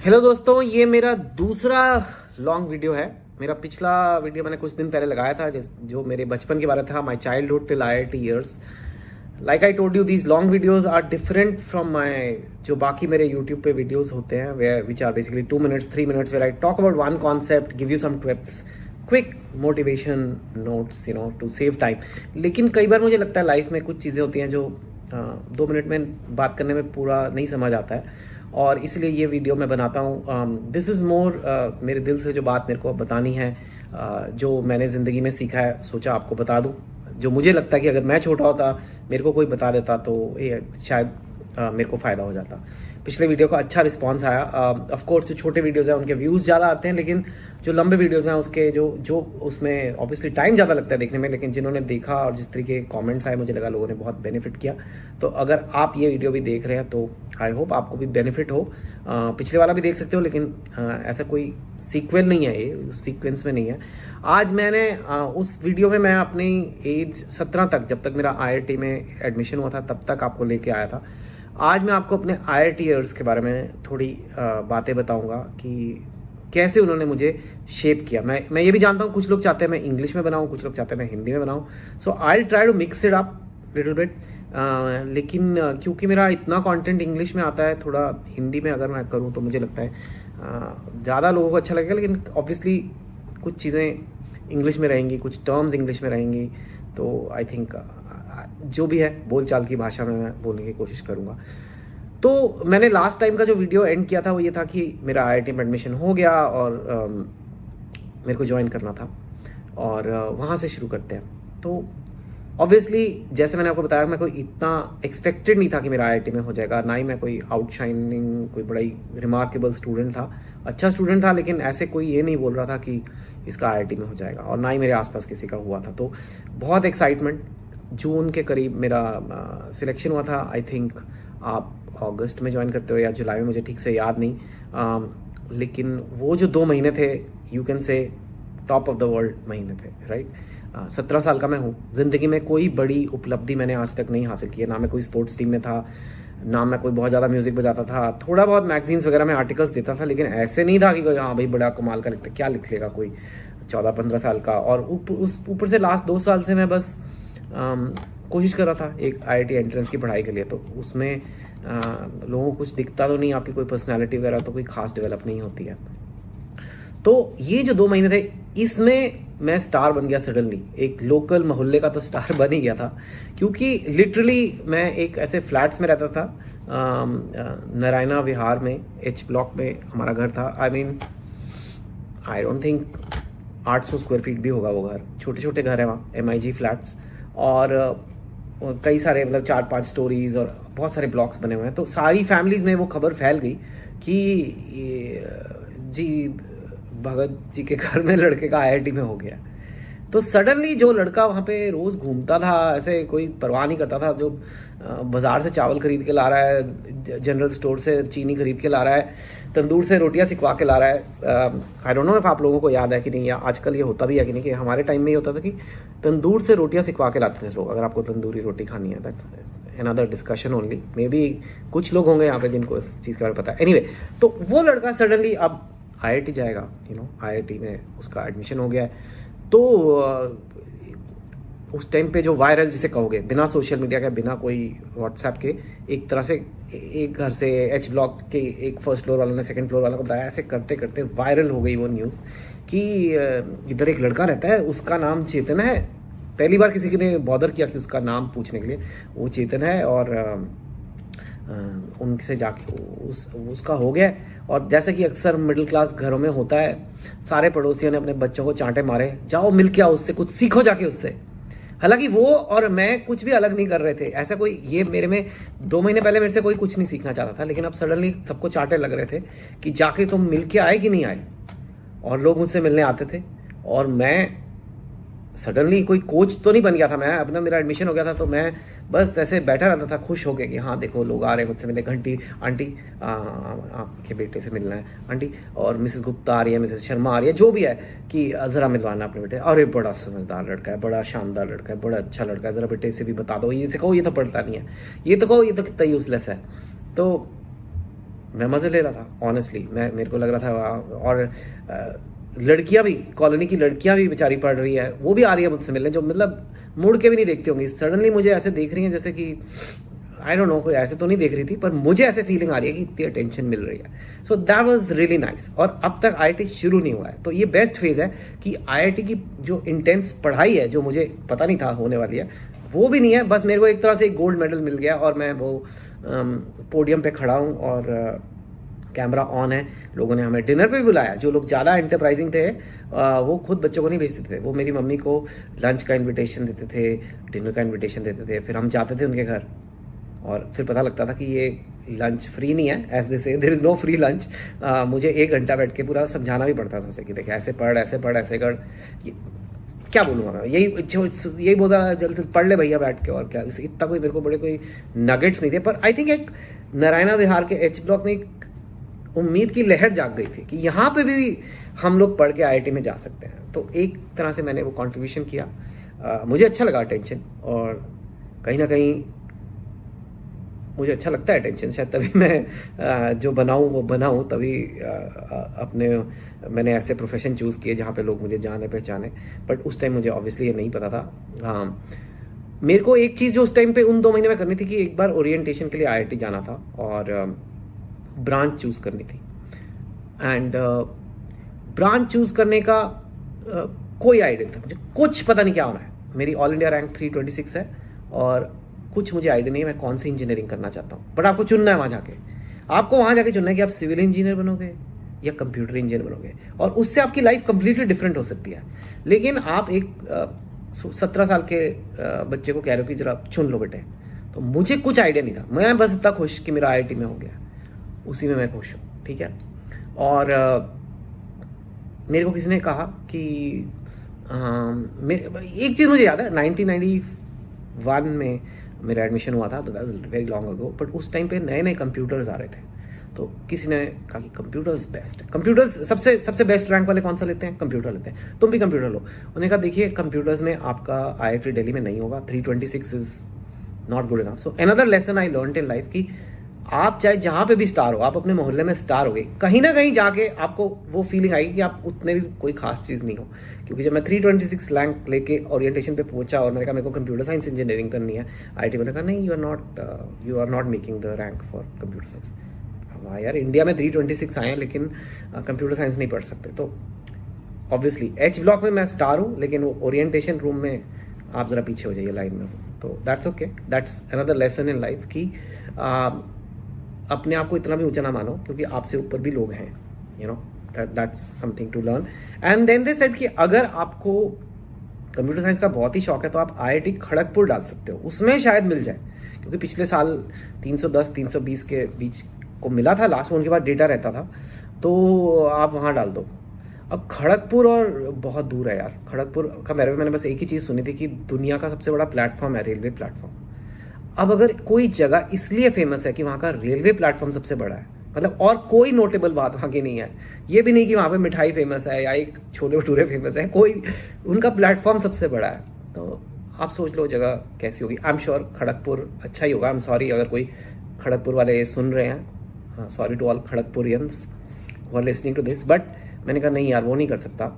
Hello दोस्तों, ये मेरा दूसरा लॉन्ग वीडियो है। मेरा पिछला वीडियो मैंने कुछ दिन पहले लगाया था जो मेरे बचपन के बारे में था, my childhood till IIT years. Like I told you, these long videos are different from my जो बाकी मेरे यूट्यूब पे वीडियोज होते हैं, वे which are basically 2 minutes 3 minutes where I talk about one concept, give you some tips, quick motivation notes, to save time. लेकिन कई बार मुझे लगता है लाइफ में कुछ चीज़ें होती हैं जो 2 मिनट में बात करने में पूरा नहीं समझ आता है, और इसलिए ये वीडियो मैं बनाता हूँ। दिस इज़ मोर मेरे दिल से जो बात मेरे को बतानी है, जो मैंने ज़िंदगी में सीखा है, सोचा आपको बता दूँ। जो मुझे लगता है कि अगर मैं छोटा होता, मेरे को कोई बता देता तो ये शायद मेरे को फ़ायदा हो जाता। पिछले वीडियो का अच्छा रिस्पांस आया। ऑफ कोर्स जो छोटे वीडियोस हैं उनके व्यूज़ ज़्यादा आते हैं, लेकिन जो लंबे वीडियोस हैं उसके जो उसमें ऑब्वियसली टाइम ज़्यादा लगता है देखने में, लेकिन जिन्होंने देखा और जिस तरीके के कमेंट्स आए, मुझे लगा लोगों ने बहुत बेनिफिट किया। तो अगर आप ये वीडियो भी देख रहे हैं तो आई होप आपको भी बेनिफिट हो। पिछले वाला भी देख सकते हो, लेकिन ऐसा कोई सीक्वल नहीं है, ये उस सीक्वेंस में नहीं है। आज मैंने उस वीडियो में मैं अपनी एज 17 तक, जब तक मेरा IIT में एडमिशन हुआ था तब तक आपको लेके आया था। आज मैं आपको अपने IIT ईयर्स के बारे में थोड़ी बातें बताऊंगा कि कैसे उन्होंने मुझे शेप किया। मैं ये भी जानता हूँ, कुछ लोग चाहते हैं मैं इंग्लिश में बनाऊँ, कुछ लोग चाहते हैं मैं हिंदी में बनाऊँ। So I try to mix it up little bit. लेकिन क्योंकि मेरा इतना कंटेंट इंग्लिश में आता है, थोड़ा हिंदी में अगर मैं करूँ तो मुझे लगता है ज़्यादा लोगों को अच्छा लगेगा। लेकिन ऑब्वियसली कुछ चीज़ें इंग्लिश में रहेंगी, कुछ टर्म्स इंग्लिश में रहेंगी, तो आई थिंक जो भी है बोलचाल की भाषा में मैं बोलने की कोशिश करूँगा। तो मैंने लास्ट टाइम का जो वीडियो एंड किया था वो ये था कि मेरा IIT में एडमिशन हो गया और मेरे को ज्वाइन करना था, और वहाँ से शुरू करते हैं। तो ऑब्वियसली जैसे मैंने आपको बताया, मैं कोई इतना एक्सपेक्टेड नहीं था कि मेरा IIT में हो जाएगा, ना ही मैं कोई आउटशाइनिंग, कोई बड़ा ही रिमार्केबल स्टूडेंट था। अच्छा स्टूडेंट था, लेकिन ऐसे कोई ये नहीं बोल रहा था कि इसका IIT में हो जाएगा, और ना ही मेरे आसपास किसी का हुआ था। तो बहुत एक्साइटमेंट। जून के करीब मेरा सिलेक्शन हुआ था। आई थिंक आप अगस्त में ज्वाइन करते हो या जुलाई में, मुझे ठीक से याद नहीं। लेकिन वो जो 2 महीने थे, you can say top of the world महीने थे, राइट। 17 साल का मैं हूँ। ज़िंदगी में कोई बड़ी उपलब्धि मैंने आज तक नहीं हासिल की है। ना मैं कोई स्पोर्ट्स टीम में था, ना मैं कोई बहुत ज़्यादा म्यूज़िक बजाता था। थोड़ा बहुत मैगजीन्स वगैरह में आर्टिकल्स देता था, लेकिन ऐसे नहीं था कि कोई हाँ भाई बड़ा कमाल का लिखता, क्या लिख लेगा कोई 14-15 साल का। और ऊपर से लास्ट 2 साल से मैं बस कोशिश कर रहा था एक IIT एंट्रेंस की पढ़ाई के लिए। तो उसमें लोगों को कुछ दिखता तो नहीं, आपकी कोई पर्सनालिटी वगैरह तो कोई खास डेवलप नहीं होती है। तो ये जो 2 महीने थे, इसमें मैं स्टार बन गया सडनली। एक लोकल मोहल्ले का तो स्टार बन ही गया था, क्योंकि लिटरली मैं एक ऐसे फ्लैट्स में रहता था, नारायणा विहार में, H ब्लॉक में हमारा घर था। I don't think 800 square feet भी होगा वो घर। छोटे छोटे घर है वहाँ, MIG फ्लैट्स, और कई सारे मतलब 4-5 स्टोरीज और बहुत सारे ब्लॉक्स बने हुए हैं। तो सारी फैमिलीज में वो खबर फैल गई कि जी भगत जी के घर में लड़के का IIT में हो गया। तो सडनली जो लड़का वहाँ पे रोज़ घूमता था, ऐसे कोई परवाह नहीं करता था, जो बाज़ार से चावल खरीद के ला रहा है, जनरल स्टोर से चीनी खरीद के ला रहा है, तंदूर से रोटियां सिकवा के ला रहा है। आई डोंट नो इफ आप लोगों को याद है कि नहीं, या आजकल ये होता भी है कि नहीं, कि हमारे टाइम में ये होता था कि तंदूर से रोटियां सिकवा के लाते थे लोग। अगर आपको तंदूरी रोटी खानी है, that's another discussion only. May be कुछ लोग होंगे यहाँ पे जिनको इस चीज़ के बारे में पता है। एनीवे, तो वो लड़का सडनली अब IIT जाएगा, IIT में उसका एडमिशन हो गया है। तो उस टाइम पे जो वायरल जिसे कहोगे, बिना सोशल मीडिया के, बिना कोई व्हाट्सएप के, एक तरह से एक घर से H ब्लॉक के एक फर्स्ट फ्लोर वालों ने सेकंड फ्लोर वालों को बताया, ऐसे करते करते वायरल हो गई वो न्यूज़ कि इधर एक लड़का रहता है, उसका नाम चेतन है। पहली बार किसी ने बॉदर किया कि उसका नाम पूछने के लिए, वो चेतन है, और उनसे जाके उसका हो गया। और जैसे कि अक्सर मिडिल क्लास घरों में होता है, सारे पड़ोसियों ने अपने बच्चों को चांटे मारे, जाओ मिल के आओ उससे, कुछ सीखो जाके उससे। हालांकि वो और मैं कुछ भी अलग नहीं कर रहे थे। ऐसा कोई, ये मेरे में 2 महीने पहले मेरे से कोई कुछ नहीं सीखना चाहता था, लेकिन अब सडनली सबको चांटे लग रहे थे कि जाके तुम मिल के आए कि नहीं आए। और लोग मुझसे मिलने आते थे, और मैं सडनली कोई कोच तो नहीं बन गया था मैं। अपना मेरा एडमिशन हो गया था, तो मैं बस ऐसे बैठा रहता था खुश होके कि हाँ देखो लोग आ रहे हैं मुझसे मिलने। घंटी आंटी आपके बेटे से मिलना है आंटी, और मिसेस गुप्ता आ रही है, मिसेस शर्मा आ रही है, जो भी है कि ज़रा मिलवाना अपने बेटे। अरे बड़ा समझदार लड़का है, बड़ा शानदार लड़का है, बड़ा अच्छा लड़का है, ज़रा बेटे से भी बता दो, ये से कहो ये तो पढ़ता नहीं है, ये तो कहो ये तो कितना यूजलेस है। तो मैं मज़े ले रहा था ऑनेस्टली, मेरे को लग रहा था। और लड़कियां भी, कॉलोनी की लड़कियां भी बेचारी पढ़ रही है, वो भी आ रही है मुझसे मिलने, जो मतलब मुड़ के भी नहीं देखती होंगी, सडनली मुझे ऐसे देख रही हैं जैसे कि आई डोंट नो, कोई ऐसे तो नहीं देख रही थी, पर मुझे ऐसे फीलिंग आ रही है कि इतनी अटेंशन मिल रही है। So that was really nice. और अब तक आईआईटी शुरू नहीं हुआ है, तो ये बेस्ट फेज है कि आईआईटी की जो इंटेंस पढ़ाई है, जो मुझे पता नहीं था होने वाली है, वो भी नहीं है। बस मेरे को एक तरह से एक गोल्ड मेडल मिल गया और मैं वो पोडियम पे खड़ा हूँ और कैमरा ऑन है। लोगों ने हमें डिनर पे भी बुलाया। जो लोग ज़्यादा एंटरप्राइजिंग थे वो खुद बच्चों को नहीं भेजते थे, वो मेरी मम्मी को लंच का इन्विटेशन देते थे, डिनर का इन्विटेशन देते थे, फिर हम जाते थे उनके घर और फिर पता लगता था कि ये लंच फ्री नहीं है, as they say there is no free lunch. मुझे 1 घंटा बैठ के पूरा समझाना भी पड़ता था उसे कि देखे ऐसे पढ़ ऐसे कर। क्या बोलूँगा मैं, यही बोला जल्दी पढ़ ले भैया बैठ के, और क्या इतना कोई मेरे को बड़े कोई नगेट्स नहीं थे। पर आई थिंक एक नारायणा विहार के एच ब्लॉक में एक उम्मीद की लहर जाग गई थी कि यहाँ पे भी हम लोग पढ़ के आईआईटी में जा सकते हैं। तो एक तरह से मैंने वो कंट्रीब्यूशन किया। मुझे अच्छा लगा अटेंशन, और कहीं ना कहीं मुझे अच्छा लगता है अटेंशन, शायद तभी मैं जो बनाऊँ वो बनाऊँ, तभी मैंने ऐसे प्रोफेशन चूज़ किए जहाँ पे लोग मुझे जाने पहचाने। बट उस टाइम मुझे ऑब्वियसली ये नहीं पता था। मेरे को एक चीज़ जो उस टाइम पे उन 2 महीने में करनी थी कि एक बार ओरिएंटेशन के लिए आईआईटी जाना था और ब्रांच चूज़ करनी थी। एंड ब्रांच चूज़ करने का कोई आइडिया नहीं था मुझे, कुछ पता नहीं क्या होना है। मेरी ऑल इंडिया रैंक 326 है और कुछ मुझे आइडिया नहीं है मैं कौन सी इंजीनियरिंग करना चाहता हूँ। बट आपको चुनना है वहाँ जाके, आपको वहाँ जाके चुनना है कि आप सिविल इंजीनियर बनोगे या कंप्यूटर इंजीनियर बनोगे, और उससे आपकी लाइफ कंप्लीटली डिफरेंट हो सकती है। लेकिन आप एक 17 साल के बच्चे को कह रहे हो कि जरा चुन लो बेटे, तो मुझे कुछ आइडिया नहीं था। मैं बस इतना खुश कि मेरा आईआईटी में हो गया, उसी में मैं खुश हूँ, ठीक है। और मेरे को किसी ने कहा कि एक चीज़ मुझे याद है, 1991 में मेरा एडमिशन हुआ था, तो that was very long ago. But उस टाइम पे नए नए कंप्यूटर्स आ रहे थे, तो किसी ने कहा कि कंप्यूटर्स बेस्ट है, कंप्यूटर्स सबसे बेस्ट रैंक वाले कौन सा लेते हैं, कंप्यूटर लेते हैं, तुम भी कंप्यूटर लो। उन्होंने कहा देखिए कंप्यूटर्स में आपका आईआईटी दिल्ली में नहीं होगा, 326 is not good enough. So another lesson I learned in life कि आप चाहे जहाँ पे भी स्टार हो, आप अपने मोहल्ले में स्टार हो गए, कहीं ना कहीं जाके आपको वो फीलिंग आएगी कि आप उतने भी कोई खास चीज़ नहीं हो। क्योंकि जब मैं 326 रैंक लेके ओरिएंटेशन पे पहुंचा और मैंने कहा मेरे को कंप्यूटर साइंस इंजीनियरिंग करनी है, आईआईटी मैंने कहा नहीं, you are not making the rank for computer science. वाह यार, इंडिया में 326 आए हैं लेकिन कंप्यूटर साइंस नहीं पढ़ सकते। तो ऑब्वियसली एच ब्लॉक में मैं स्टार हूँ, लेकिन वो ओरिएंटेशन रूम में आप ज़रा पीछे हो जाइए लाइन में। तो that's okay, that's another lesson in life कि अपने आप को इतना भी ऊंचा ना मानो, क्योंकि आपसे ऊपर भी लोग हैं, you know, that's something to learn. And then they said कि अगर आपको कंप्यूटर साइंस का बहुत ही शौक है तो आप आईआईटी खड़गपुर डाल सकते हो, उसमें शायद मिल जाए। क्योंकि पिछले साल 310-320 के बीच को मिला था लास्ट में, उनके बाद डेटा रहता था, तो आप वहाँ डाल दो। अब खड़गपुर और बहुत दूर है यार, खड़गपुर का बारे में मैंने बस एक ही चीज़ सुनी थी कि दुनिया का सबसे बड़ा प्लेटफॉर्म है रेलवे प्लेटफॉर्म। अब अगर कोई जगह इसलिए फेमस है कि वहाँ का रेलवे प्लेटफॉर्म सबसे बड़ा है, मतलब और कोई नोटेबल बात वहाँ की नहीं है, ये भी नहीं कि वहाँ पे मिठाई फेमस है या एक छोले भटूरे फेमस है, कोई उनका प्लेटफॉर्म सबसे बड़ा है, तो आप सोच लो जगह कैसी होगी। आई एम श्योर खड़गपुर अच्छा ही होगा। आई एम सॉरी अगर कोई खड़गपुर वाले सुन रहे हैं, sorry to all Kharagpurians who are listening to this, but मैंने कहा नहीं यार वो नहीं कर सकता,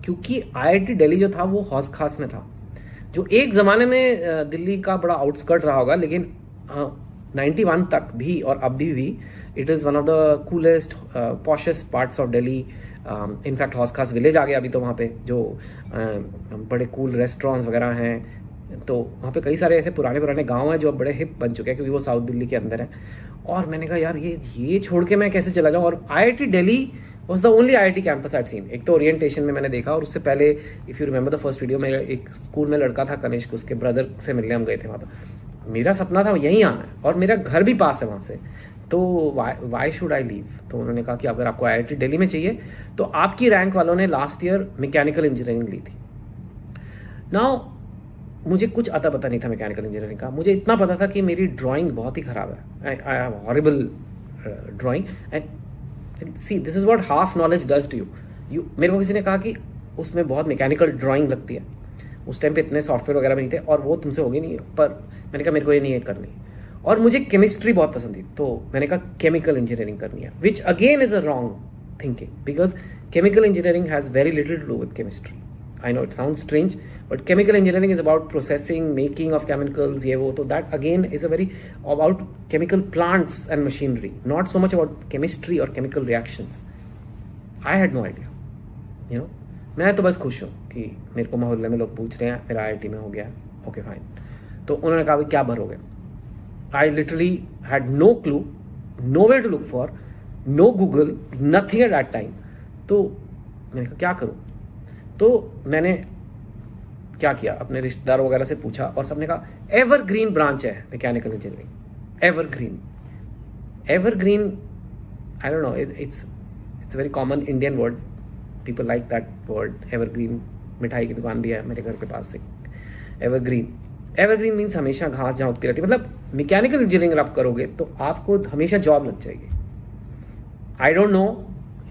क्योंकि आईआईटी दिल्ली जो था वो हौस खास में था, जो एक ज़माने में दिल्ली का बड़ा आउटस्कर्ट रहा होगा, लेकिन 91 तक भी और अभी भी it is one of the coolest poshest parts of Delhi. In fact Hauz Khas village आ गया अभी तो, वहाँ पे जो बड़े कूल रेस्टोरेंट्स वगैरह हैं, तो वहाँ पे कई सारे ऐसे पुराने गांव हैं जो अब बड़े हिप बन चुके हैं, क्योंकि वो साउथ दिल्ली के अंदर है। और मैंने कहा यार ये छोड़ के मैं कैसे चला जाऊँ, और IIT Delhi was the only IIT campus I'd seen। एक तो ओरिएंटेशन में मैंने देखा, और उससे पहले if you remember the first video में एक स्कूल में लड़का था कनिष्क, उसके ब्रदर से मिलने हम गए थे वहाँ पर। मेरा सपना था यहीं आना है और मेरा घर भी पास है वहाँ से, तो वाई शुड आई लीव। तो उन्होंने कहा कि अगर आपको IIT दिल्ली में चाहिए तो आपकी रैंक वालों ने लास्ट ईयर मैकेनिकल इंजीनियरिंग ली थी। नाउ मुझे कुछ अता पता नहीं था मैकेनिकल इंजीनियरिंग का, मुझे इतना पता था कि मेरी ड्राइंग बहुत ही ख़राब है, I have horrible drawing. And see this is what half knowledge does to you. मेरे को किसी ने कहा कि उसमें बहुत मैकेनिकल ड्राइंग लगती है, उस टाइम पे इतने सॉफ्टवेयर वगैरह भी नहीं थे और वो तुमसे होगी नहीं, पर मैंने कहा मेरे को ये नहीं करनी। और मुझे केमिस्ट्री बहुत पसंद थी, तो मैंने कहा केमिकल इंजीनियरिंग करनी है, which again is a wrong thinking because chemical engineering has very little to do with chemistry. I know it sounds strange, but chemical engineering is about processing, making of chemicals, ये वो. So that again is a very about chemical plants and machinery, not so much about chemistry or chemical reactions. I had no idea, you know. मैं तो बस खुश हूँ कि मेरे को मोहल्ले में लोग पूछ रहे हैं मेरा IIT में हो गया, ओके फाइन. तो उन्होंने कहा क्या भरोगे. I literally had no clue, nowhere to look for, no Google, nothing at that time. तो मैंने कहा क्या करूँ. तो मैंने क्या किया, अपने रिश्तेदारों वगैरह से पूछा और सबने कहा एवरग्रीन ब्रांच है mechanical engineering. Evergreen I don't no, it's very common Indian word, people like that word. Evergreen मिठाई की दुकान भी है मेरे घर के पास से. एवरग्रीन मीन्स हमेशा घास जहाँ उगती रहती है. मतलब मैकेनिकल इंजीनियरिंग अगर आप करोगे तो आपको हमेशा जॉब लग जाएगी. I don't know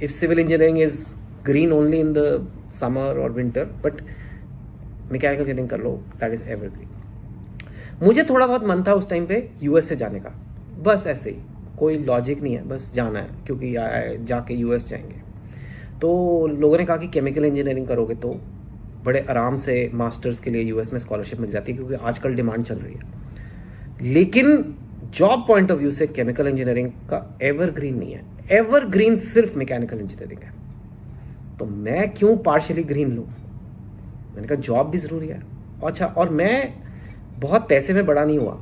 if civil engineering is green only in the summer और विंटर, बट मैकेनिकल इंजीनियरिंग कर लो, दैट इज एवरग्रीन. मुझे थोड़ा बहुत मन था उस टाइम पे यूएस से जाने का, बस ऐसे ही, कोई लॉजिक नहीं है, बस जाना है क्योंकि जाके यूएस जाएंगे. तो लोगों ने कहा कि केमिकल इंजीनियरिंग करोगे तो बड़े आराम से मास्टर्स के लिए यूएस में स्कॉलरशिप मिल जाती है क्योंकि आजकल डिमांड चल रही है. लेकिन जॉब पॉइंट ऑफ व्यू से केमिकल इंजीनियरिंग का एवरग्रीन नहीं है. एवरग्रीन सिर्फ मैकेनिकल इंजीनियरिंग है. तो मैं क्यों पार्शियली ग्रीन लूँ. मैंने कहा जॉब भी ज़रूरी है. अच्छा, और मैं बहुत पैसे में बड़ा नहीं हुआ.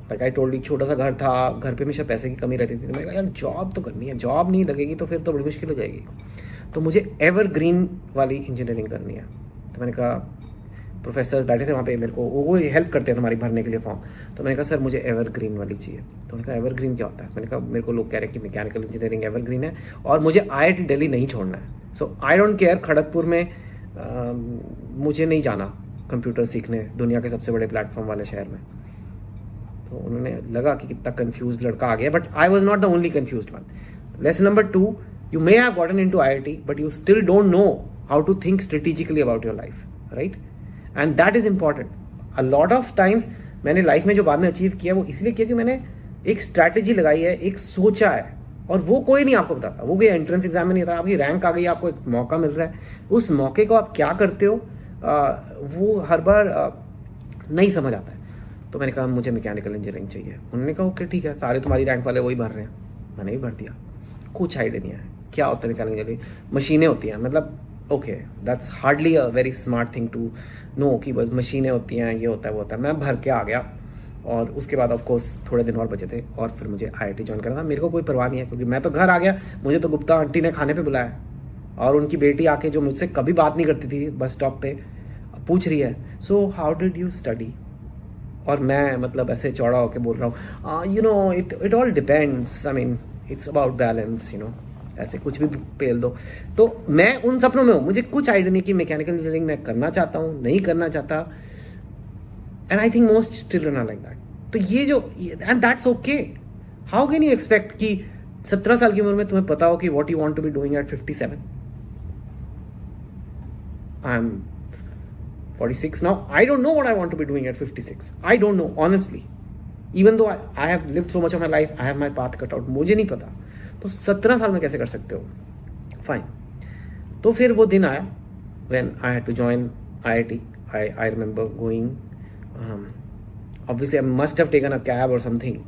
लाइक आई टोल्ड, छोटा सा घर था, घर पे हमेशा पैसे की कमी रहती थी. तो मैंने कहा यार जॉब तो करनी है, जॉब नहीं लगेगी तो फिर तो बड़ी मुश्किल हो जाएगी. तो मुझे एवरग्रीन वाली इंजीनियरिंग करनी है. तो मैंने कहा, प्रोफेसर्स बैठे थे वहाँ पे, मेरे को वो हेल्प करते हैं तुम्हारी भरने के लिए फॉर्म. तो मैंने कहा सर मुझे एवरग्रीन वाली चाहिए. तो उन्होंने कहा एवरग्रीन क्या होता है. मैंने कहा मेरे को लोग कह रहे हैं कि मैकेनिकल इंजीनियरिंग एवरग्रीन है और मुझे IIT दिल्ली नहीं छोड़ना है. सो आई डोंट केयर, खड़गपुर में मुझे नहीं जाना कंप्यूटर सीखने दुनिया के सबसे बड़े प्लेटफॉर्म वाले शहर में. तो उन्होंने लगा कि कितना कंफ्यूज लड़का आ गया, but I was not the only confuse one. Lesson number 2, you may have gotten into IIT but you still don't know how to think strategically about your life, right. And that is important. A lot of times मैंने life में जो बाद में achieve किया वो इसलिए किया कि मैंने एक स्ट्रैटेजी लगाई है, एक सोचा है, और वो कोई नहीं आपको बताता. वो कोई एंट्रेंस एग्जाम में नहीं आता. आपकी रैंक आ गई, आपको एक मौका मिल रहा है, उस मौके को आप क्या करते हो वो हर बार नहीं समझ आता है. तो मैंने कहा मुझे मैकेनिकल इंजीनियरिंग चाहिए. उन्होंने कहा ओके ठीक है, सारे तुम्हारी रैंक वाले वही भर रहे हैं. मैंने भी भर दिया. कुछ आइडिया नहीं है क्या होता है मैकेनिकल इंजीनियरिंग. मशीनें होती हैं, मतलब okay that's hardly a very smart thing to know कि बस मशीनें होती हैं, ये होता है वो होता है. मैं भर के आ गया और उसके बाद ऑफ कोर्स थोड़े दिन और बचे थे और फिर मुझे IIT ज्वाइन करना था. मेरे को कोई परवाह नहीं है क्योंकि मैं तो घर आ गया. मुझे तो गुप्ता आंटी ने खाने पे बुलाया और उनकी बेटी आके जो मुझसे कभी बात नहीं करती थी बस स्टॉप पे पूछ रही है so how did you study. और मैं मतलब ऐसे चौड़ा होके बोल रहा हूँ you know it all depends, I mean it's about balance, you know, ऐसे कुछ भी पेल दो. तो मैं उन सपनों में हूँ. मुझे कुछ आइडिया नहीं कि मैकेनिकल इंजीनियरिंग मैं करना चाहता हूँ नहीं करना चाहता. And I think most children are like that. तो ये जो, and that's okay. How can you expect कि 17 साल की उम्र में तुम्हें पता हो कि what you want to be doing at 57. I am 46 now. I don't know what I want to be doing at 56. I don't know, honestly. Even though I have lived so much of my life, I have my path cut out. मुझे नहीं पता. तो 17 साल में कैसे कर सकते हो. फाइन. तो फिर वो दिन आया when I had to join IIT. I remember going, obviously I must have taken a cab or something.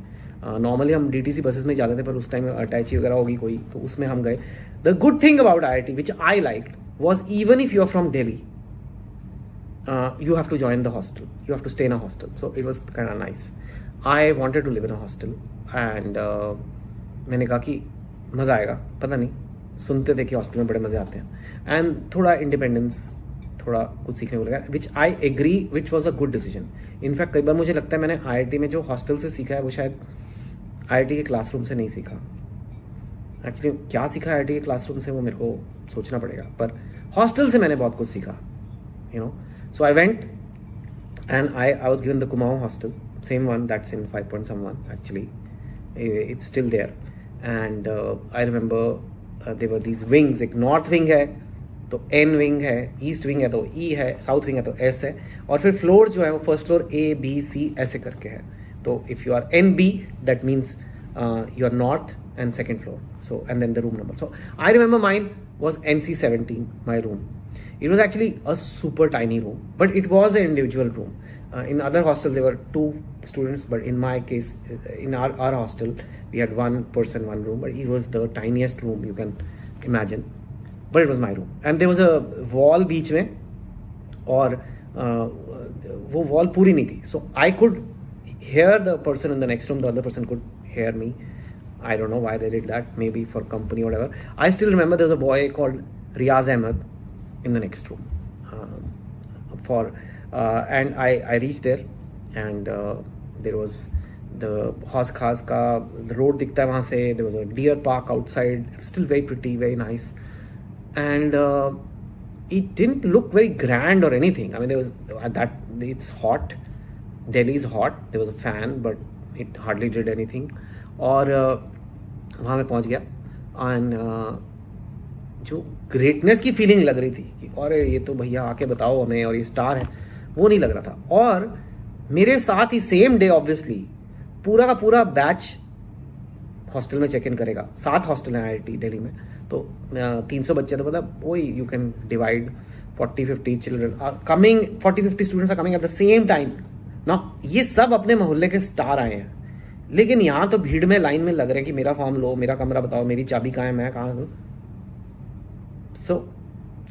Normally हम DTC बसेस में जाते थे पर उस टाइम अटैची वगैरह होगी कोई, तो उसमें हम गए. The good thing about IIT which I liked was even if you are from Delhi, you have to join the hostel. You have to stay in a hostel. So it was kind of nice. I wanted to live in a hostel and मैंने कहा कि मज़ा आएगा. पता नहीं, सुनते थे कि हॉस्टल में बड़े मज़े आते हैं एंड थोड़ा इंडिपेंडेंस, थोड़ा कुछ सीखने को लगा, which I agree, which was a good decision. In fact कई बार मुझे लगता है मैंने IIT में जो हॉस्टल से सीखा है वो शायद IIT के क्लासरूम से नहीं सीखा. एक्चुअली क्या सीखा IIT के क्लासरूम से वो मेरे को सोचना पड़ेगा, पर हॉस्टल से मैंने बहुत कुछ सीखा, you know. So I went and I was given the Kumaon hostel, same one that's in 5.1 actually. It's still there. And I remember there were these wings. एक नॉर्थ विंग है तो N विंग है, east wing है तो E है, south wing है तो S है, और फिर फ्लोर जो है वो first floor A B C ऐसे करके है. तो if you are NB that means you are north and second floor, so and then the room number. So I remember mine was NC17, my room. It was actually a super tiny room, but it was an individual room. In other hostels there were 2 students, but in my case, in our hostel, we had 1 person, 1 room, but it was the tiniest room you can imagine. But it was my room, and there was a wall बीच में, और वो wall पूरी नहीं थी, so I could hear the person in the next room, the other person could hear me. I don't know why they did that, maybe for company or whatever. I still remember there was a boy called Riaz Ahmed in the next room, and I reached there, and there was the Haus Khas ka, the road दिखता है वहाँ से, there was a deer park outside, still very pretty, very nice, and it didn't look very grand or anything. I mean, there was it's hot, Delhi is hot, there was a fan, but it hardly did anything. और वहाँ मैं पहुँच गया, and जो greatness की feeling लग रही थी कि अरे ये तो भैया आके बताओ हमें और ये स्टार है, वो नहीं लग रहा था. और मेरे साथ ही सेम डे ऑब्वियसली पूरा का पूरा बैच हॉस्टल में चेक इन करेगा. 7 हॉस्टल हैं IIT दिल्ली में, तो 300 बच्चे, तो मतलब वही you can divide 40-50 children are coming, 40-50 students are coming at the same time ना. ये सब अपने मोहल्ले के स्टार आए हैं, लेकिन यहाँ तो भीड़ में लाइन में लग रहे हैं कि मेरा फॉर्म लो, मेरा कमरा बताओ, मेरी चाबी कहाँ है, मैं कहाँ हूँ. So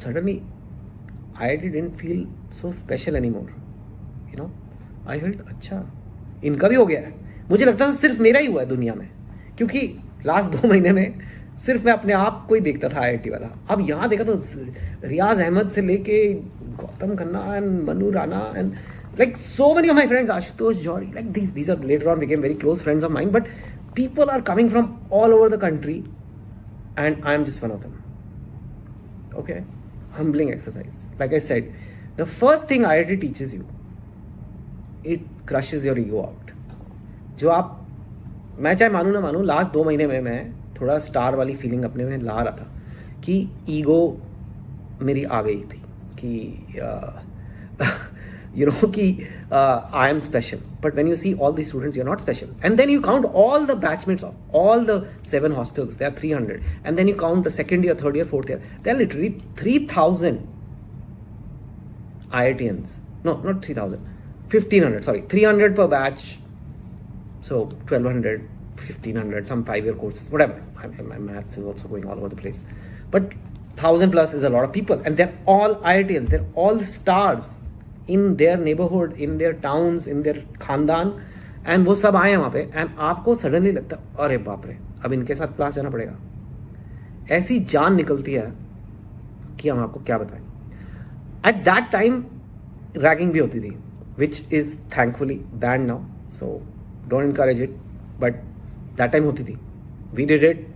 suddenly IIT didn't feel so special anymore, you know. I felt अच्छा इनका भी हो गया है. मुझे लगता था सिर्फ मेरा ही हुआ है दुनिया में, क्योंकि लास्ट 2 महीने में सिर्फ मैं अपने आप को ही देखता था IIT वाला. अब यहाँ देखा तो रियाज अहमद से लेके Gautam Khanna and Manu Rana and like so many of my friends, Ashutosh Johri, like these are later on became very close friends of mine, but people are coming from all over the country and I am just one of them. Okay, humbling exercise. Like I said, the first thing IIT teaches you, it crushes your ego out. जो आप, मैं चाहे मानू ना मानू, last 2 महीने में मैं थोड़ा स्टार वाली फीलिंग अपने में ला रहा था कि ईगो मेरी आ गई थी कि you know ki I am special, but when you see all these students, you're not special. And then you count all the batchmates of all the 7 hostels, there are 300, and then you count the second year, third year, fourth year, there are literally 3,000 IITians. No, not 3,000, 1,500, sorry, 300 per batch, so 1,200, 1,500, some 5-year courses, whatever. My maths is also going all over the place, but 1,000 plus is a lot of people, and they're all IITians, they're all stars in their neighborhood, in their towns, in their खानदान, and वो सब आए हैं वहाँ पे, and आपको suddenly लगता है अरे बाप रे अब इनके साथ क्लास जाना पड़ेगा. ऐसी जान निकलती है कि हम आपको क्या बताएं. एट दैट टाइम रैगिंग भी होती थी, which is thankfully banned now, so don't encourage it, but that time होती थी. We did it,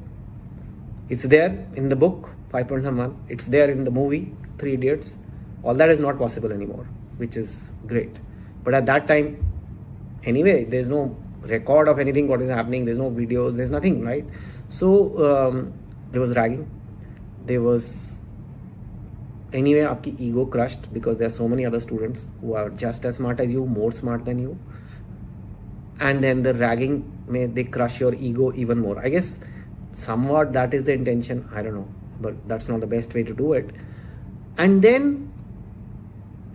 it's there in the book 5.1, it's there in the movie 3 Idiots. All that is not possible anymore, which is great. But at that time, anyway, there's no record of anything what is happening, there's no videos, there's nothing, right? So there was ragging, there was anyway आपकी ego crushed because there are so many other students who are just as smart as you, more smart than you, and then the ragging they crush your ego even more. I guess somewhat that is the intention, I don't know, but that's not the best way to do it. And then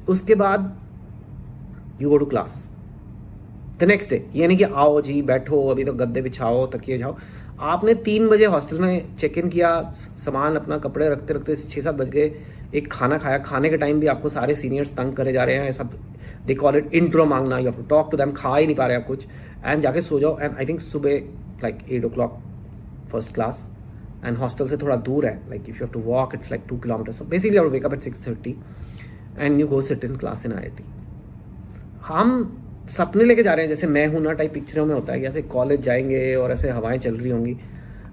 उसके बाद you go to class the next day. ये नहीं कि आओ जी बैठो अभी तो गद्दे बिछाओ तकिए जाओ. आपने 3 बजे हॉस्टल में चेक इन किया, सामान अपना कपड़े रखते रखते 6-7 बज गए. एक खाना खाया, खाने के टाइम भी आपको सारे सीनियर्स तंग करे जा रहे हैं, सब दे कॉल इट इंट्रो मांगना, you have to talk to them. खा ही नहीं पा रहे आप कुछ, एंड जाके सो जाओ. एंड आई थिंक सुबह like 8 o'clock first class, and hostel से थोड़ा दूर है, like if you have to walk it's like 2 kilometers. So basically I would wake up at 6:30 and you go sit in class in IIT. हम सपने लेके जा रहे हैं जैसे मैं हूं ना टाइप पिक्चरों में होता है कि ऐसे कॉलेज जाएंगे और ऐसे हवाएं चल रही होंगी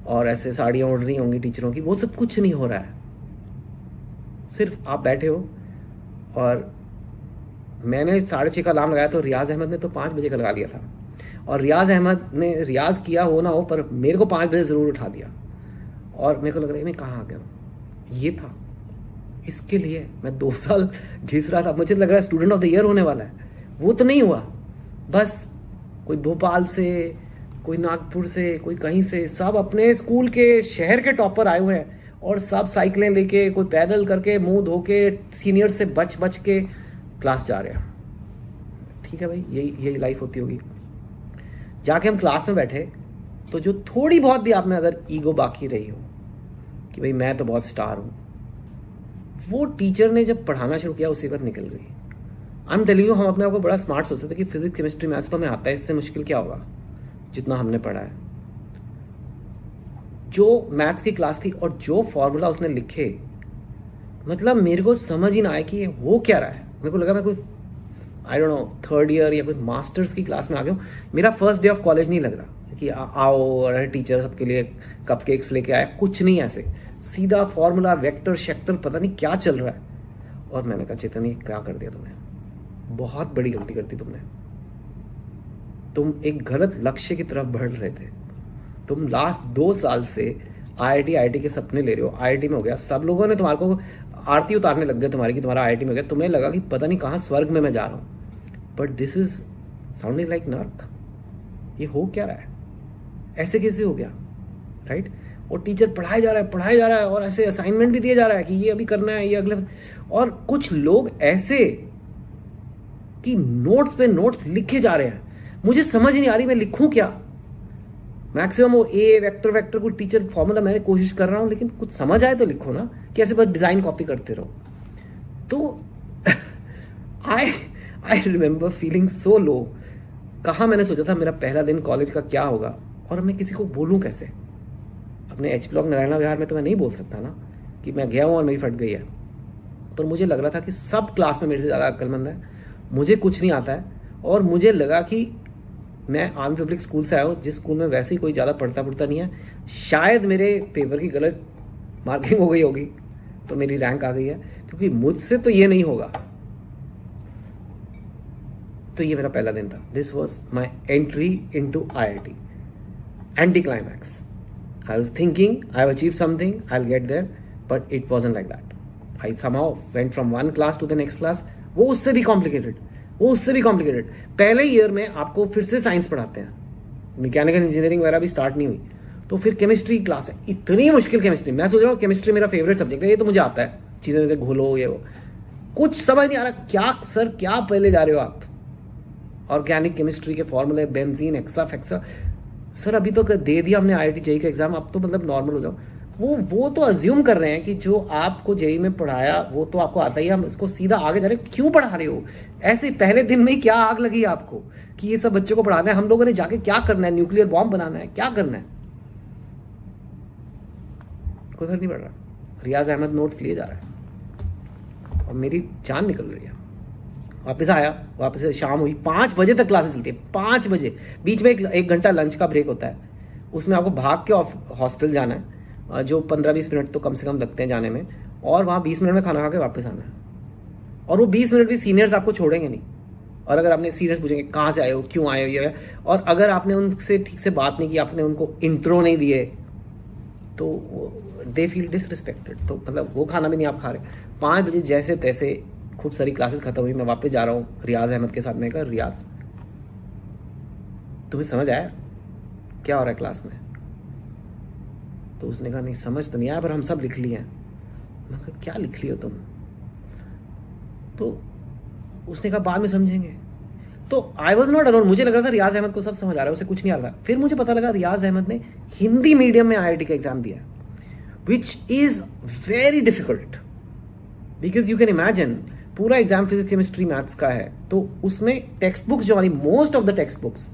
और ऐसे साड़ियाँ उड़ रही होंगी टीचरों की. वो सब कुछ नहीं हो रहा है, सिर्फ आप बैठे हो. और मैंने 6:30 का अलार्म लगाया तो रियाज अहमद ने तो 5 बजे का लगा लिया था, और रियाज अहमद ने रियाज किया हो ना हो पर मेरे को 5 बजे ज़रूर उठा दिया. और मेरे को लग रहा है मैं कहाँ आ गया. ये था, इसके लिए मैं 2 साल घिस रहा था. मुझे लग रहा है स्टूडेंट ऑफ द ईयर होने वाला है, वो तो नहीं हुआ बस. कोई भोपाल से, कोई नागपुर से, कोई कहीं से, सब अपने स्कूल के शहर के टॉपर आए हुए हैं और सब साइकिलें लेके, कोई पैदल करके, मुंह धो के, सीनियर से बच बच के क्लास जा रहे हैं। ठीक है भाई, यही लाइफ होती होगी। जाके हम क्लास में बैठे तो जो थोड़ी बहुत भी आप में अगर ईगो बाकी रही हो कि भाई मैं तो बहुत स्टार हूं, वो टीचर ने जब पढ़ाना शुरू किया उसी पर निकल गई। आई एम टेलिंग यू, हम अपने आप को बड़ा स्मार्ट सोचते थे कि फिजिक्स, केमिस्ट्री, मैथ्स तो हमें आता है, इससे मुश्किल क्या होगा जितना हमने पढ़ा है। जो मैथ्स की क्लास थी और जो फॉर्मूला उसने लिखे, मतलब मेरे को समझ ही ना आया कि ये हो क्या रहा है। मेरे को लगा मैं कोई आई डोंट नो थर्ड ईयर या कोई मास्टर्स की क्लास में आ गया हूँ। मेरा फर्स्ट डे ऑफ कॉलेज नहीं लग रहा कि आओ और टीचर सबके लिए कपकेक्स लेके आया, कुछ नहीं ऐसे, सीधा फॉर्मूला, वेक्टर शेक्टर, पता नहीं क्या चल रहा है। और मैंने कहा चेतन ये क्या कर दिया तुमने, बहुत बड़ी गलती कर दी तुमने। तुम एक गलत लक्ष्य की तरफ बढ़ रहे थे। तुम लास्ट 2 साल से आईआईटी के सपने ले रहे हो। आईआईटी में हो गया, सब लोगों ने तुम्हारे को आरती उतारने लग गए तुम्हारी कि तुम्हारा आईआईटी में हो गया। तुम्हें लगा कि पता नहीं कहाँ स्वर्ग में मैं जा रहा हूँ, but this is sounding like नर्क। ये हो क्या रहा है, ऐसे कैसे हो गया, राइट? और टीचर पढ़ाया जा रहा है और ऐसे असाइनमेंट भी दिया जा रहा है कि ये अभी करना है, ये अगले। और कुछ लोग ऐसे कि नोट्स पे नोट्स लिखे जा रहे हैं। मुझे समझ ही नहीं आ रही मैं लिखूं क्या। मैक्सिमम वो ए वेक्टर को टीचर फॉर्मूला मैं कोशिश कर रहा हूं, लेकिन कुछ समझ आए तो लिखो ना, कैसे बस डिजाइन कॉपी करते रहो। तो आई रिमेंबर फीलिंग सो लो। कहाँ मैंने सोचा था मेरा पहला दिन कॉलेज का क्या होगा, और मैं किसी को बोलूं कैसे। अपने एच ब्लॉक नारायणा विहार में तो मैं नहीं बोल सकता ना कि मैं गया हूं और मेरी फट गई है। पर मुझे लग रहा था कि सब क्लास में मेरे से ज़्यादा अक्लमंद है, मुझे कुछ नहीं आता है। और मुझे लगा कि मैं आर्मी पब्लिक स्कूल से आया हूँ, जिस स्कूल में वैसे ही कोई ज़्यादा पढ़ता नहीं है। शायद मेरे पेपर की गलत मार्किंग हो गई होगी तो मेरी रैंक आ गई है, क्योंकि मुझसे तो ये नहीं होगा। तो ये मेरा पहला दिन था। This was my entry into IIT। Anticlimax. I was thinking I have achieve something, I will get there, but it wasn't like that. I somehow went from one class to the next class। वो उससे भी complicated. पहले year में आपको फिर से science पढ़ाते हैं, मैकेनिकल इंजीनियरिंग वगैरह भी स्टार्ट नहीं हुई, तो फिर केमिस्ट्री क्लास है, इतनी मुश्किल केमिस्ट्री। मैं सोच रहा हूँ केमिस्ट्री मेरा फेवरेट सब्जेक्ट है, ये तो मुझे आता है, चीजें जैसे घोलो ये वो, कुछ समझ नहीं आ रहा। क्या सर, क्या पहले जा रहे हो आप, ऑर्गेनिक केमिस्ट्री के फॉर्मूले, बेंजीन, एक्सा फेक्सा। सर अभी तो दे दिया हमने IIT JEE का एग्जाम, अब तो मतलब नॉर्मल हो जाओ। वो तो अज्यूम कर रहे हैं कि जो आपको JEE में पढ़ाया वो तो आपको आता ही है, हम इसको सीधा आगे जा रहे हैं। क्यों पढ़ा रहे हो ऐसे? पहले दिन में ही क्या आग लगी आपको कि ये सब बच्चों को पढ़ाना है? हम लोगों ने जाके क्या करना है? न्यूक्लियर बॉम्ब बनाना है? क्या करना है? कोई फर्क नहीं पड़ रहा। रियाज अहमद नोट्स लिए जा रहा है और मेरी जान निकल रही है। वापस आया, वापस से शाम हुई, 5 बजे तक क्लासेस चलती है। 5 बजे बीच में एक घंटा लंच का ब्रेक होता है, उसमें आपको भाग के हॉस्टल जाना है, जो 15-20 मिनट तो कम से कम लगते हैं जाने में, और वहाँ 20 मिनट में खाना खा के वापस आना है। और वो 20 मिनट भी सीनियर्स आपको छोड़ेंगे नहीं। और अगर आपने सीनियर्स पूछेंगे कहाँ से आए हो, क्यों आए हो, ये, और अगर आपने उनसे ठीक से बात नहीं की, आपने उनको इंट्रो नहीं दिए, तो दे फील डिसरिस्पेक्टेड। तो मतलब वो खाना भी नहीं आप खा रहे। 5 बजे जैसे तैसे खूब सारी क्लासेस खत्म हुई, मैं वापस जा रहा हूँ रियाज अहमद के साथ। मैं कहा रियाज तुम्हें समझ आया क्या हो रहा है क्लास में? तो उसने कहा नहीं समझ तो नहीं आया, पर हम सब लिख लिए हैं। मैं कहा क्या लिख लियो तुम? तो उसने कहा बाद में समझेंगे। तो आई वॉज नॉट अलोन। मुझे लग रहा था रियाज अहमद को सब समझ आ रहा है, उसे कुछ नहीं आ रहा। फिर मुझे पता लगा रियाज अहमद ने हिंदी मीडियम में IIT का एग्जाम दिया, which is very difficult, because you can imagine पूरा एग्जाम फिजिक्स, केमिस्ट्री, मैथ्स का है। तो उसमें टेक्स्ट बुक्स जो हमारी, most of the text books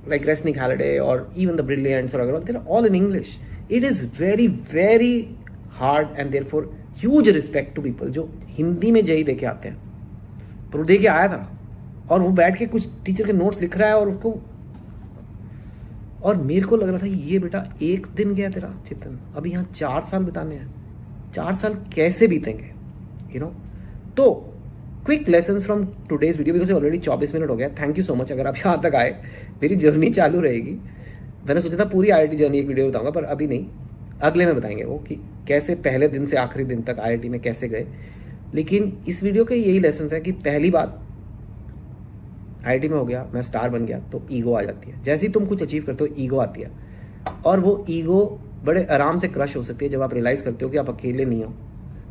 like Resnick Halliday or even the Brilliants or whatever, they're all in English. It is very, very hard and therefore huge respect to people जो हिंदी में JEE देके आते हैं। पर वो देके आया था और वो बैठ के कुछ टीचर के नोट्स लिख रहा है और उसको, और मेरे को लग रहा था ये बेटा एक दिन गया तेरा चेतन, अभी यहाँ 4 साल बिताने हैं। 4 साल कैसे बीतेंगे, यू नो। तो quick lessons from today's video, because already 24 minute हो गया। थैंक यू सो मच अगर आप यहाँ तक आए। मेरी जर्नी चालू रहेगी। मैंने सोचा था पूरी IIT जर्नी एक वीडियो बताऊंगा, पर अभी नहीं, अगले में बताएंगे वो कि कैसे पहले दिन से आखिरी दिन तक IIT में कैसे गए। लेकिन इस वीडियो के यही लेसन है कि पहली बात, आईआईटी में हो गया, मैं स्टार बन गया, तो ईगो आ जाती है। जैसे ही तुम कुछ अचीव करते हो ईगो आती है, और वो ईगो बड़े आराम से क्रश हो सकती है जब आप रियलाइज़ करते हो कि आप अकेले नहीं हो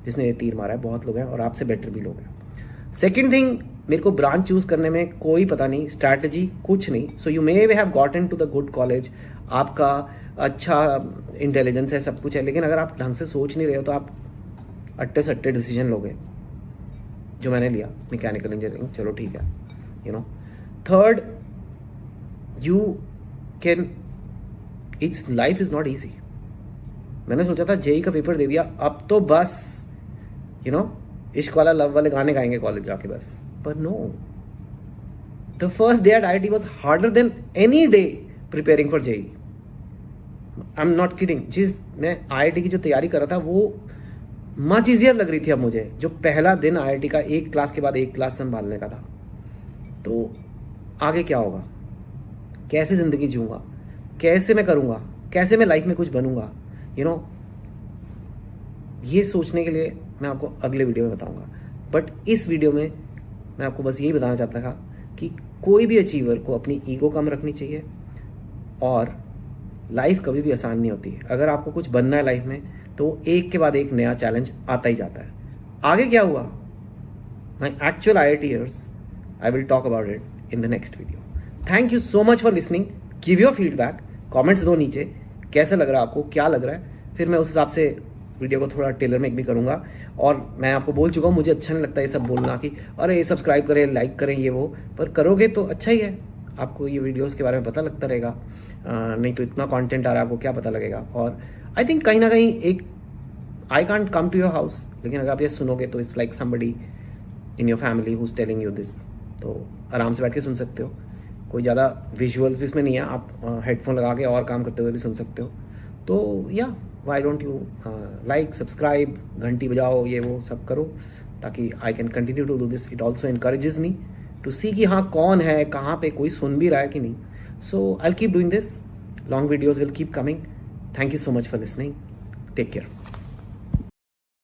जिसने ये तीर मारा है, बहुत लोग हैं और आपसे बेटर भी लोग हैं। सेकेंड थिंग, मेरे को ब्रांच चूज करने में कोई पता नहीं, स्ट्रैटेजी कुछ नहीं। So you may have gotten to the good college, आपका अच्छा इंटेलिजेंस है, सब कुछ है, लेकिन अगर आप ढंग से सोच नहीं रहे हो तो आप अट्टे सट्टे डिसीजन लोगे, जो मैंने लिया मैकेनिकल इंजीनियरिंग, चलो ठीक है, you know. Third, you can, it's life is not easy. मैंने सोचा था जेई का पेपर दे दिया, अब तो बस यू नो इश्क वाला लव वाले गाने गाएंगे कॉलेज जाके बस, पर no, the first day at IIT was harder than any day preparing for JEE. I am not kidding, जिस मैं IIT की जो तैयारी कर रहा था वो मच ईजियर लग रही थी अब मुझे, जो पहला दिन IIT का एक क्लास के बाद एक क्लास संभालने का था। तो आगे क्या होगा, कैसे जिंदगी जीऊंगा, कैसे मैं करूंगा, कैसे मैं लाइफ में कुछ बनूंगा, यू नो, ये सोचने के लिए मैं आपको अगले वीडियो में बताऊंगा। बट इस वीडियो में मैं आपको बस यही बताना चाहता था कि कोई भी अचीवर को अपनी ईगो कम रखनी चाहिए, और लाइफ कभी भी आसान नहीं होती। अगर आपको कुछ बनना है लाइफ में तो एक के बाद एक नया चैलेंज आता ही जाता है। आगे क्या हुआ, my actual IIT years, I will talk about it in the next video. Thank you so much for listening. Give your feedback. Comments दो नीचे, कैसा लग रहा है आपको, क्या लग रहा है, फिर मैं उस हिसाब से वीडियो को थोड़ा टेलर मेक भी करूंगा। और मैं आपको बोल चुका हूँ, मुझे अच्छा नहीं लगता ये सब बोलना कि अरे सब्सक्राइब करें, लाइक करें, ये वो, पर करोगे तो अच्छा ही है, आपको ये वीडियोस के बारे में पता लगता रहेगा। नहीं तो इतना कंटेंट आ रहा है, आपको क्या पता लगेगा। और आई थिंक कहीं ना कहीं एक, I can't come to your house, लेकिन अगर आप ये सुनोगे तो it's like somebody in your family who is telling you this, तो आराम से बैठ के सुन सकते हो। कोई ज़्यादा विजुअल्स भी इसमें नहीं है, आप हेडफोन लगा के और काम करते हुए भी सुन सकते हो। तो या why don't you like, subscribe, घंटी बजाओ, ये वो सब करो, ताकि I can continue to do this. It also encourages me to see कि हाँ कौन है, कहाँ पे, कोई सुन भी रहा है कि नहीं। So I keep doing this, long videos will keep coming. Thank you so much for listening, take care.